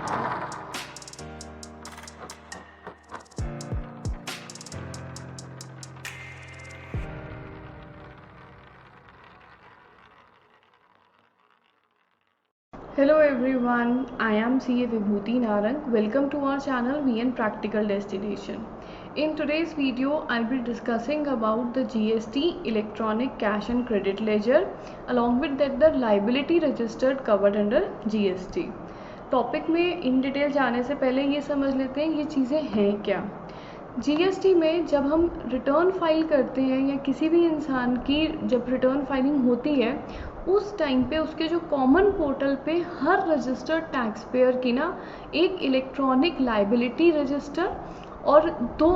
Hello everyone, I am CA Vibhuti Narang. Welcome to our channel VN Practical Destination. In today's video, I'll be discussing about the GST Electronic Cash and Credit Ledger, along with that the liability registered covered under GST. Topic में in detail जाने से पहले ये समझ लेते हैं ये चीज़ें हैं क्या। जीएसटी में जब हम रिटर्न फाइल करते हैं या किसी भी इंसान की जब रिटर्न फाइलिंग होती है उस टाइम पे उसके जो कॉमन पोर्टल पे हर रजिस्टर्ड टैक्स पेयर की ना एक इलेक्ट्रॉनिक लाइबिलिटी रजिस्टर और दो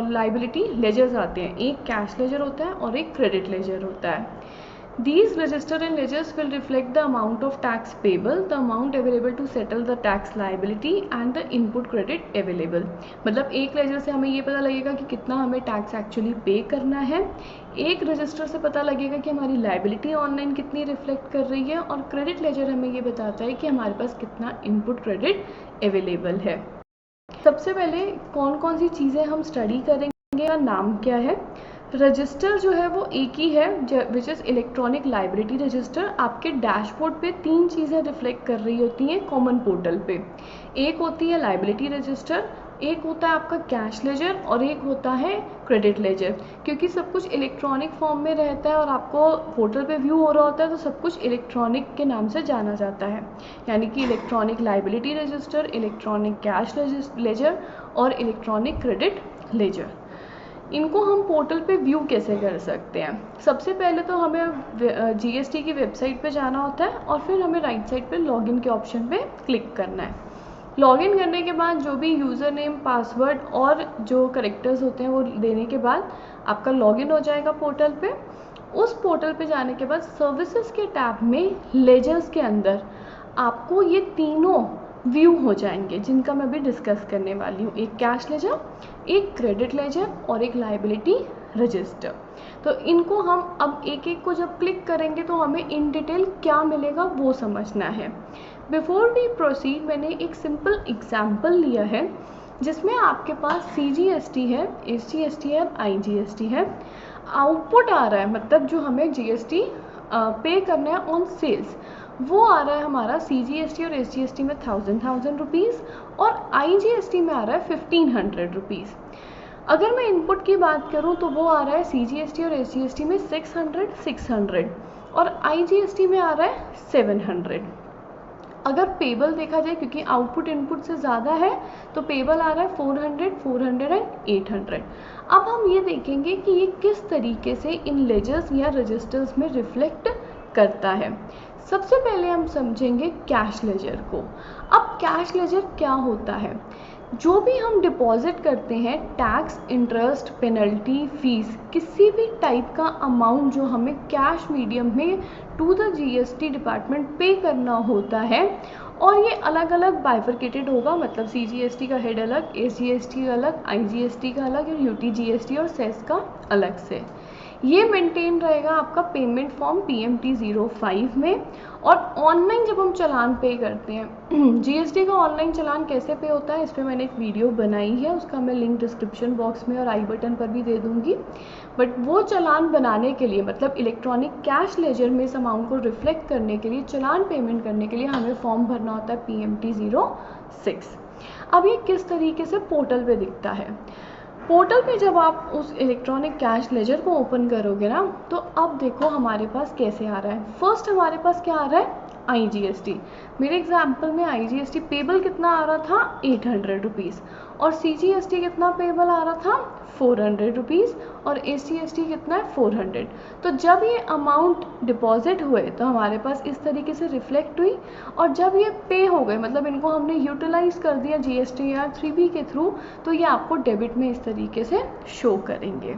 लाइबिलिटी लेजर्स आते हैं। एक कैश लेजर होता है और एक क्रेडिट लेजर होता है। These register and ledgers will reflect the amount of tax payable, the amount available to settle the tax liability and the input credit available. मतलब एक लेजर से हमें ये पता लगेगा कि कितना हमें टैक्स एक्चुअली पे करना है, एक रजिस्टर से पता लगेगा कि हमारी लाइबिलिटी ऑनलाइन कितनी रिफ्लेक्ट कर रही है और क्रेडिट लेजर हमें ये बताता है कि हमारे पास कितना इनपुट क्रेडिट अवेलेबल है। सबसे पहले कौन कौन सी चीज़ें हम स्टडी करेंगे, का नाम क्या है। रजिस्टर जो है वो एक ही है which is electronic liability register. आपके डैशबोर्ड पे तीन चीज़ें रिफ्लेक्ट कर रही होती हैं कॉमन पोर्टल पे। एक होती है लाइबिलिटी रजिस्टर, एक होता है आपका कैश लेजर और एक होता है क्रेडिट लेजर। क्योंकि सब कुछ इलेक्ट्रॉनिक फॉर्म में रहता है और आपको पोर्टल पे व्यू हो रहा होता है तो सब कुछ इलेक्ट्रॉनिक के नाम से जाना जाता है, यानी कि electronic liability register, electronic cash ledger और इलेक्ट्रॉनिक क्रेडिट लेजर। इनको हम पोर्टल पे व्यू कैसे कर सकते हैं। सबसे पहले तो हमें जीएसटी की वेबसाइट पे जाना होता है और फिर हमें राइट साइड पे लॉगिन के ऑप्शन पे क्लिक करना है। लॉगिन करने के बाद जो भी यूज़र नेम, पासवर्ड और जो करेक्टर्स होते हैं वो देने के बाद आपका लॉगिन हो जाएगा पोर्टल पे। उस पोर्टल पे जाने के बाद सर्विसेज के टैब में लेजर्स के अंदर आपको ये तीनों व्यू हो जाएंगे जिनका मैं भी डिस्कस करने वाली हूँ। एक कैश लेजर, एक क्रेडिट लेजर और एक लाइबिलिटी रजिस्टर। तो इनको हम अब एक एक को जब क्लिक करेंगे तो हमें इन डिटेल क्या मिलेगा वो समझना है। बिफोर वी प्रोसीड मैंने एक सिंपल एग्जाम्पल लिया है जिसमें आपके पास CGST है, SGST है, IGST है। आउटपुट आ रहा है मतलब जो हमें GST पे करना है ऑन सेल्स वो आ रहा है हमारा CGST और SGST में 1000 रुपीज़ और IGST में आ रहा है 1500 रुपीज़। अगर मैं इनपुट की बात करूं तो वो आ रहा है CGST और SGST में 600 और IGST में आ रहा है 700। अगर पेबल देखा जाए क्योंकि आउटपुट इनपुट से ज़्यादा है तो पेबल आ रहा है 400 एंड 800। अब हम ये देखेंगे कि ये किस तरीके से इन लेजर्स या रजिस्टर्स में रिफ्लेक्ट करता है। सबसे पहले हम समझेंगे कैश लेजर को। अब कैश लेजर क्या होता है, जो भी हम डिपॉजिट करते हैं टैक्स, इंटरेस्ट, पेनल्टी, फीस, किसी भी टाइप का अमाउंट जो हमें कैश मीडियम में टू द जीएसटी डिपार्टमेंट पे करना होता है और ये अलग अलग बाइफरकेटेड होगा, मतलब CGST का हेड अलग, SGST का अलग, IGST का अलग और UTGST और सेस का अलग से। ये मेंटेन रहेगा आपका पेमेंट फॉर्म PMT 05 में। और ऑनलाइन जब हम चालान पे करते हैं GST का ऑनलाइन चालान कैसे पे होता है इस पर मैंने एक वीडियो बनाई है, उसका मैं लिंक डिस्क्रिप्शन बॉक्स में और आई बटन पर भी दे दूंगी। बट वो चालान बनाने के लिए मतलब इलेक्ट्रॉनिक कैश लेजर में इस अमाउंट को रिफ्लेक्ट करने के लिए, चालान पेमेंट करने के लिए हमें फॉर्म भरना होता है PMT 06। अब ये किस तरीके से पोर्टल पे दिखता है। पोर्टल पे जब आप उस इलेक्ट्रॉनिक कैश लेजर को ओपन करोगे ना तो अब देखो हमारे पास कैसे आ रहा है। फर्स्ट हमारे पास क्या आ रहा है, IGST। मेरे एग्जाम्पल में IGST पेबल कितना आ रहा था 800 रुपीज़ और CGST कितना पेबल आ रहा था 400 रुपीज़ और SGST कितना है 400। तो जब ये अमाउंट डिपॉजिट हुए तो हमारे पास इस तरीके से रिफ्लेक्ट हुई और जब ये पे हो गए मतलब इनको हमने यूटिलाइज कर दिया GSTR 3B के थ्रू तो ये आपको डेबिट में इस तरीके से शो करेंगे।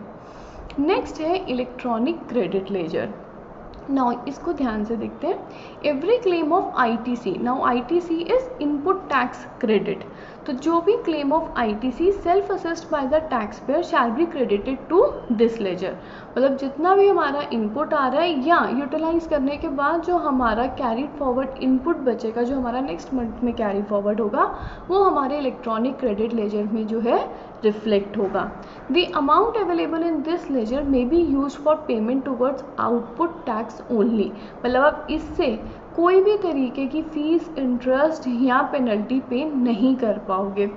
नेक्स्ट है इलेक्ट्रॉनिक क्रेडिट लेजर। नाउ इसको ध्यान से देखते हैं। Every claim of ITC, now ITC is input tax credit. तो जो भी claim of ITC self assessed by the tax payer shall be credited to this ledger. मतलब जितना भी हमारा इनपुट आ रहा है या यूटिलाइज करने के बाद जो हमारा कैरीड फॉरवर्ड इनपुट बचेगा, जो हमारा नेक्स्ट मंथ में कैरी फॉरवर्ड होगा, वो हमारे इलेक्ट्रॉनिक क्रेडिट लेजर में जो है रिफ्लेक्ट होगा। The amount available in this ledger may be use for payment towards output tax only. मतलब आप इससे कोई भी तरीके की फीस, इंटरेस्ट या पेनल्टी पे नहीं कर पाओगे।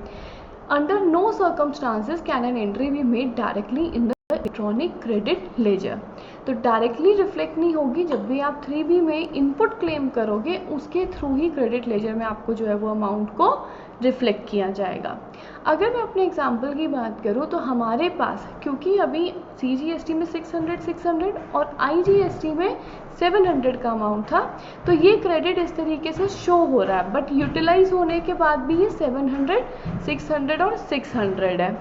Under no circumstances can an entry be made directly in the electronic credit ledger. तो डायरेक्टली रिफ्लेक्ट नहीं होगी, जब भी आप 3B में इनपुट क्लेम करोगे उसके थ्रू ही क्रेडिट लेजर में आपको जो है वो अमाउंट को रिफ्लेक्ट किया जाएगा। अगर मैं अपने एग्जांपल की बात करूँ तो हमारे पास, क्योंकि अभी CGST में 600 और IGST में 700 का अमाउंट था, तो ये क्रेडिट इस तरीके से शो हो रहा है, बट यूटिलाइज होने के बाद भी ये 700, 600 और 600 है।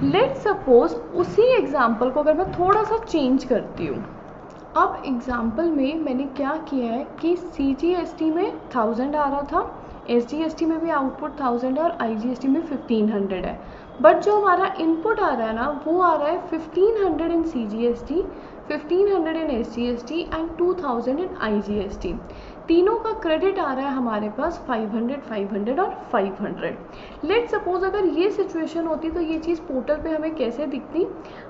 लेट सपोज उसी एग्जाम्पल को अगर मैं थोड़ा सा चेंज करती हूँ। अब एग्जाम्पल में मैंने क्या किया है कि CGST में 1000 आ रहा था, SGST में भी आउटपुट 1000 है और IGST में 1500 है, बट जो हमारा इनपुट आ रहा है ना वो आ रहा है 1500 इन CGST, 1500 in SGST and 2000 in IGST। तीनों का क्रेडिट आ रहा है हमारे पास 500, 500 और 500। लेट सपोज अगर ये सिचुएशन होती तो ये चीज़ पोर्टल पे हमें कैसे दिखती।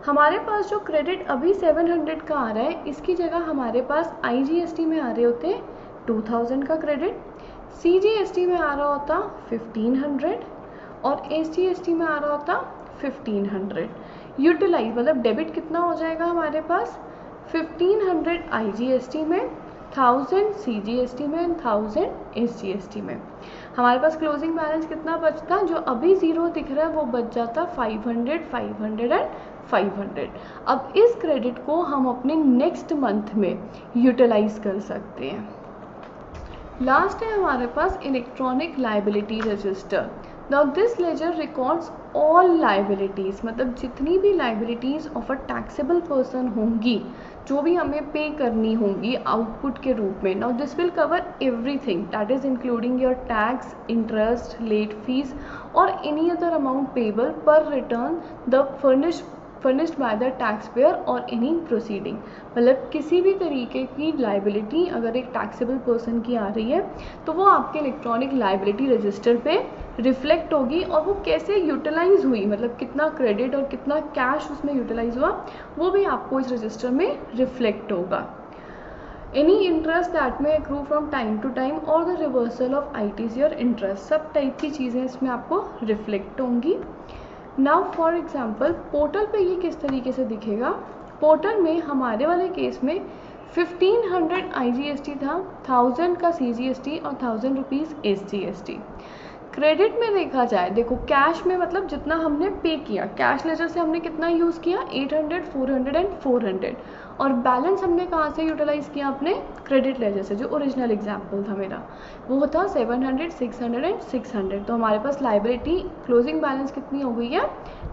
हमारे पास जो क्रेडिट अभी 700 का आ रहा है, इसकी जगह हमारे पास IGST में आ रहे होते 2000 का क्रेडिट, CGST में आ रहा होता 1500 और SGST में आ रहा होता 1500। यूटिलाइज मतलब डेबिट कितना हो जाएगा हमारे पास 1500 IGST में, 1000 CGST में, 1000 SGST में। हमारे पास क्लोजिंग बैलेंस कितना बचता, जो अभी जीरो दिख रहा है वो बच जाता 500, 500 एंड 500। अब इस क्रेडिट को हम अपने नेक्स्ट मंथ में यूटिलाइज कर सकते हैं। लास्ट है हमारे पास electronic liability register. Now this ledger records all liabilities, मतलब जितनी भी liabilities of a taxable person होंगी, जो भी हमें पे करनी होंगी आउटपुट के रूप में। Now this will cover everything, that is including your tax, interest, late fee और एनी अदर अमाउंट पेबल पर return the furnished by the tax payer और एनी प्रोसीडिंग। मतलब किसी भी तरीके की लाइबिलिटी अगर एक टैक्सेबल पर्सन की आ रही है तो वो आपके इलेक्ट्रॉनिक लाइबिलिटी रजिस्टर पे रिफ्लेक्ट होगी, और वो कैसे यूटिलाइज हुई, मतलब कितना क्रेडिट और कितना कैश उसमें यूटिलाइज हुआ, वो भी आपको इस रजिस्टर में रिफ्लेक्ट होगा। Any interest that may accrue from time to time और द रिवर्सल ऑफ ITC और इंटरेस्ट, सब टाइप की चीज़ें इसमें आपको रिफ्लेक्ट होंगी। नाउ फॉर एग्जाम्पल पोर्टल पे ये किस तरीके से दिखेगा। पोर्टल में हमारे वाले केस में 1500 IGST था, 1000 का CGST और 1000 रुपीज़ SGST। क्रेडिट में देखा जाए, देखो कैश में मतलब जितना हमने पे किया, कैश लेजर से हमने कितना यूज़ किया 800, 400 एंड 400, और बैलेंस हमने कहाँ से यूटिलाइज किया, अपने क्रेडिट लेजर से, जो ओरिजिनल एग्जाम्पल था मेरा वो था 700, 600 एंड 600। तो हमारे पास लाइबिलिटी क्लोजिंग बैलेंस कितनी हो गई है,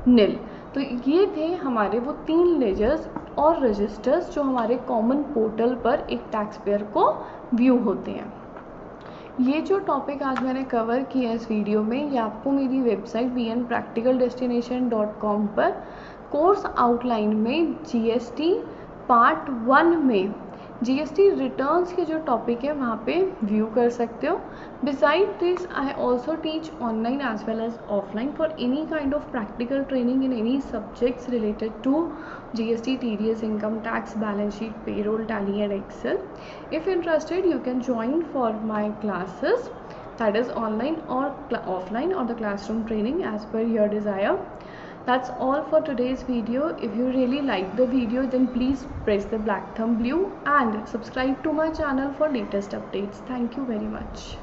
नील। तो ये थे हमारे वो 3 लेजर्स और रजिस्टर्स जो हमारे कॉमन पोर्टल पर एक टैक्स पेयर को व्यू होते हैं। ये जो टॉपिक आज मैंने कवर किया इस वीडियो में, ये आपको मेरी वेबसाइट vnpracticaldestination.com पर कोर्स आउटलाइन में GST पार्ट 1 में GST रिटर्न्स के जो टॉपिक है वहाँ पे व्यू कर सकते हो। Beside this I also teach online as well as offline for any kind of practical training in any subjects related to GST, TDS, income tax, balance sheet, payroll, tally and Excel. If interested, you can join for my classes, that is online or offline, or the classroom training as per your desire. That's all for today's video. If you really like the video, then please press the black thumb blue and subscribe to my channel for latest updates. Thank you very much.